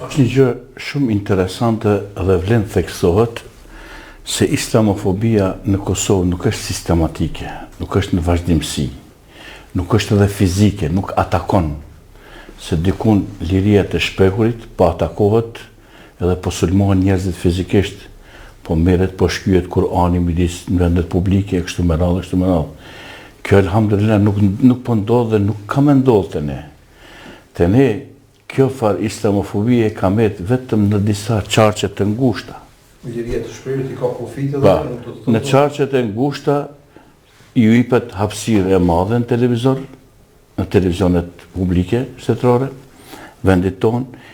Është një gjë shumë interesante dhe vlen theksohet se islamofobia në Kosovë nuk është sistematike, nuk është në vazhdimsi, nuk është edhe fizike, nuk atakon. Se dikun liria të shpekurit, po atakohet edhe po sulmohen njerëzit fizikisht, po merret, po shkyhet Kurani midis në vendet publike, kështu me radhë, kështu me radhë. Kjo elhamdulillah nuk po ndodh dhe nuk ka me ndodh të ne. Të ne, kjo far islamofobie ka met vetëm në disa qarqe të ngushta. Liria të shpekurit i ka kufite dhe nuk do të në qarqet e ngushta ju jepet hapësirë e madhe në televizor, në televizionet publike shtetërore, vendit tonë,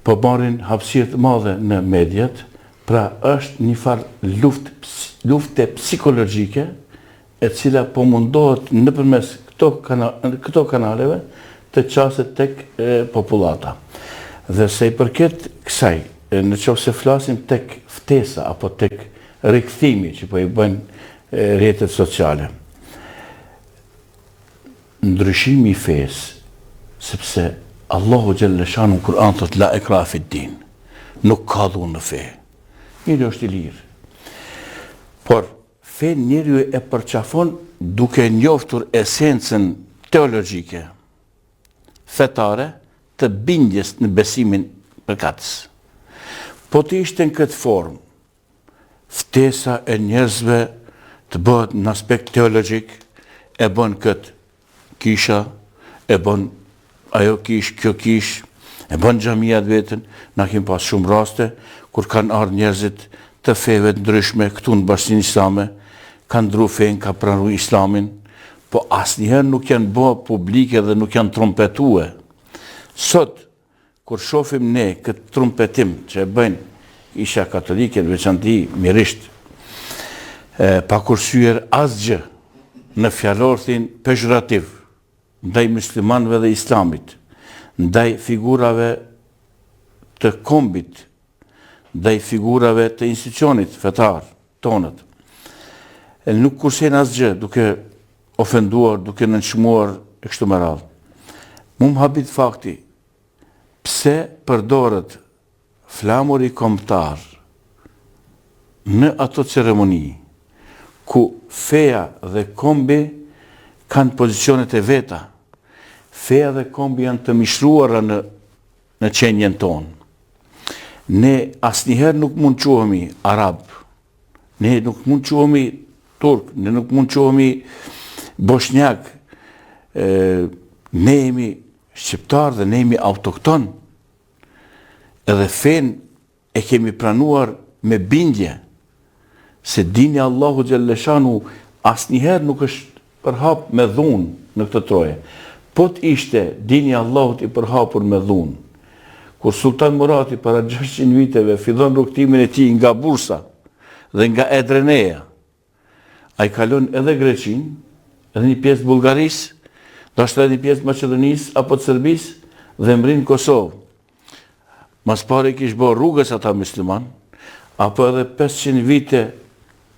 po marrin hapësirë të madhe në mediat, pra është një farë lufte psikologjike, e cila po mundohet nëpërmes këto kanaleve të qaset tek populata. Dhe se i përket kësaj, në qoftë se flasim tek ftesa apo tek rikthimi që po i bëjnë rrjetet sociale. Ndryshimi i fesë, sepse Allahu Gjellëshanu në Kur'an thot la ikra fi din, nuk ka dhunë në fe. Njëri është i lirë. Por fe njeriu e përqafon duke njoftur esencën teologjike, fetare, të bindjes në besimin mëkatës. Po të ishte në këtë formë, ftesa e njerëzve të bëhet në aspekt teologjik, e bën këtë kisha, e bën ajo kish, kjo kish, e bën xhamiat vetën. Na kemi pas shumë raste kur kanë ardhur njerëzit të feve të ndryshme këtu në Bashkinë Islame, kanë ndru fen, ka pranuar Islamin, po asnjëherë nuk janë bërë publike dhe nuk janë trumpetue. Sot, kur shohim ne këtë trumpetim që e bëjnë Isha Katolike në veçanti mirisht, pa kursyer asgjë në fjalorthin pejorativ ndaj muslimanëve dhe islamit, ndaj figurave të kombit, ndaj figurave të institucionit fetar tonët. Nuk kursen asgjë duke ofenduar, duke nënçmuar e kështu me radhë. Mu më habit fakti, pse përdoret flamuri kombëtar në ato ceremoni ku feja dhe kombi kanë pozicionet e veta, feja dhe kombi janë të mishruara në qenjen tonë. Ne asnjëherë nuk mund quhemi arab, ne nuk mund quhemi turk, ne nuk mund quhemi bosnjak, ne jemi shqiptar dhe ne jemi autokton, edhe fen e kemi pranuar me bindje, se dini Allahu Gjellëshanu asnjëherë nuk është përhap me dhunë në këtë troje. Po të ishte dini Allahut i përhapur me dhunë, kur Sultan Murati para 600 viteve fillon rrugtimin e tij nga Bursa dhe nga Edreneja, ai kalon edhe Greqinë, edhe një pjesë Bullgarisë, ndoshta edhe një pjesë Maqedonisë apo të Serbisë dhe mbrin Kosovë. Mas pare kishë bërë rrugës ata musliman, apo edhe 500 vite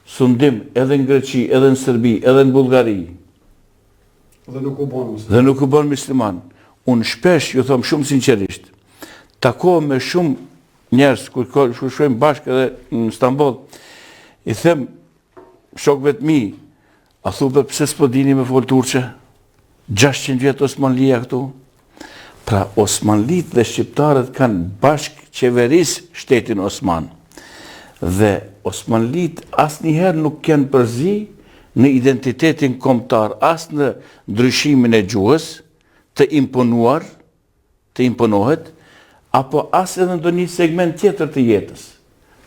sundim edhe në Greqi, edhe në Serbi, edhe në Bullgari. Dhe nuk u bën musliman. Dhe nuk u bën musliman. Unë shpesh, ju thom shumë sinqerisht, takohem me shumë njerëz, kur shkojmë bashkë edhe në Stamboll, i them shokëve të mi, a thupe pse s'po dini me fol turqe? 600 vjetë Osmanlia këtu. Pra Osmanlit dhe shqiptarët kanë bashkë qeveris shtetin Osman. Dhe Osmanlit asnjëherë nuk kanë përzi në identitetin kombëtar, as në ndryshimin e gjuhës, të imponohet, apo as edhe në ndonjë segment tjetër të jetës.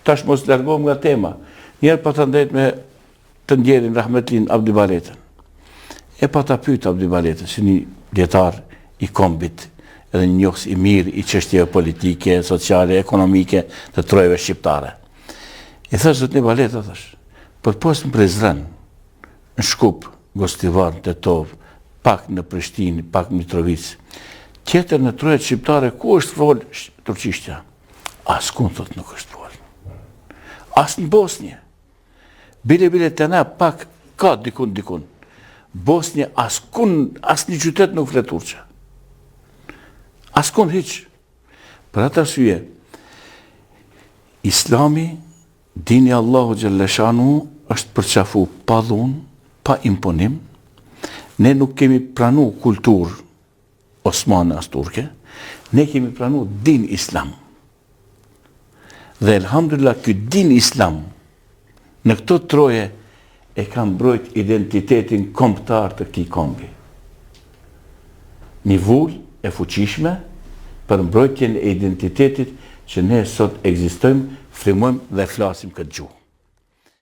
Tash mos largohem nga tema. Njerë pa të ndajt me të ndjerin Rahmetlin Abdi Baletën. E pa ta pyet Abdi Baletën, si një dietar i kombit, edhe një njohës i mirë i çështjeve politike, sociale, ekonomike të trojeve shqiptare. I thash zotni Baleta, thash, për post në Prizren, në Shkup, Gostivar, Tetov, pak në Prishtinë, pak në Mitrovic, tjetër në trojet shqiptare, ku është fol turqishtja? Askun, thot, nuk është fol. As në Bosnje. Bile të na pak ka dikun. Bosnje askun, as një qytet nuk flet turqe. Askun hiq. Për atë arsye, Islami, dini Allahu Gjellëshanu, është përqafu pa dhunë, pa imponim. Ne nuk kemi pranu kulturë osmane as turke, ne kemi pranu din islam. Dhe elhamdulillah, ky din islam, në këto troje, e kam mbrojt identitetin kombëtar të këtij kombi. Një vull e fuqishme për mbrojtjen e identitetit që ne sot ekzistojmë, frymojmë dhe flasim këtë gjuhë.